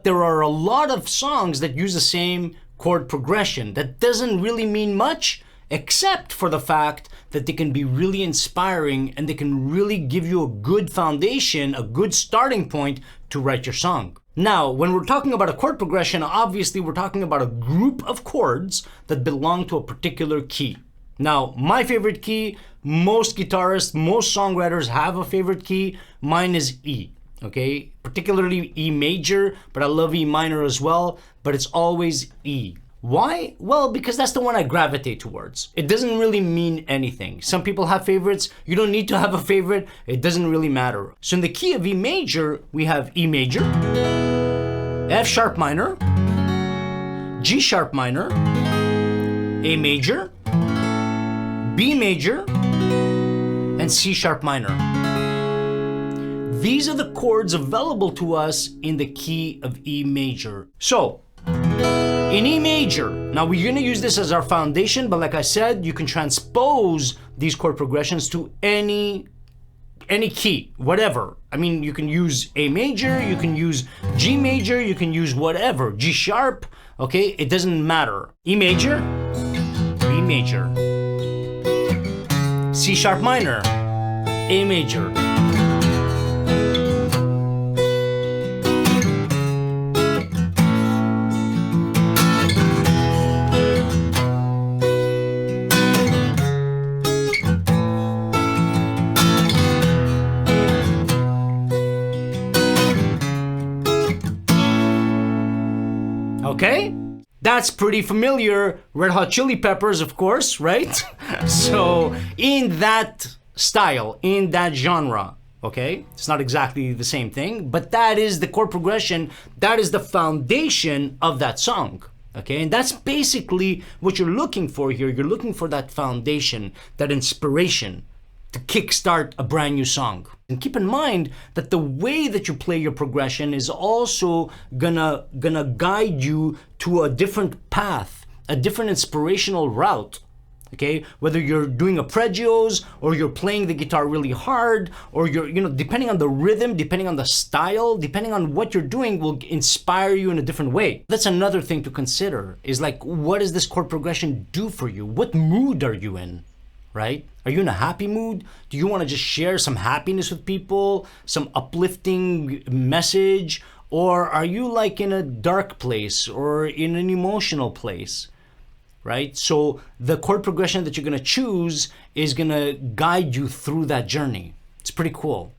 there are a lot of songs that use the same chord progression. That doesn't really mean much, except for the fact that they can be really inspiring and they can really give you a good foundation, a good starting point to write your song. Now, when we're talking about a chord progression, obviously we're talking about a group of chords that belong to a particular key. Now, my favorite key, most guitarists, most songwriters have a favorite key. Mine is E, okay? Particularly E major, but I love E minor as well, but it's always E. Why? Well, because that's the one I gravitate towards. It doesn't really mean anything. Some people have favorites. You don't need to have a favorite. It doesn't really matter. So in the key of E major, we have E major, F sharp minor, G sharp minor, A major, B major, and C sharp minor. These are the chords available to us in the key of E major. So, in E major, now we're going to use this as our foundation, but like I said, you can transpose these chord progressions to any key, whatever. I mean, you can use A major, you can use G major, you can use whatever, G sharp, okay? It doesn't matter. E major, B major, C sharp minor, A major. Okay? That's pretty familiar. Red Hot Chili Peppers, of course, right? So in that style, in that genre, okay? It's not exactly the same thing, but that is the chord progression. That is the foundation of that song, okay? And that's basically what you're looking for here. You're looking for that foundation, that inspiration to kickstart a brand new song. And keep in mind that the way that you play your progression is also gonna guide you to a different path, a different inspirational route. Okay, whether you're doing arpeggios or you're playing the guitar really hard, or you're, depending on the rhythm, depending on the style, depending on what you're doing, will inspire you in a different way. That's another thing to consider, is like, what does this chord progression do for you? What mood are you in? Right? Are you in a happy mood? Do you want to just share some happiness with people, some uplifting message? Or are you like in a dark place or in an emotional place? Right? So the chord progression that you're going to choose is going to guide you through that journey. It's pretty cool.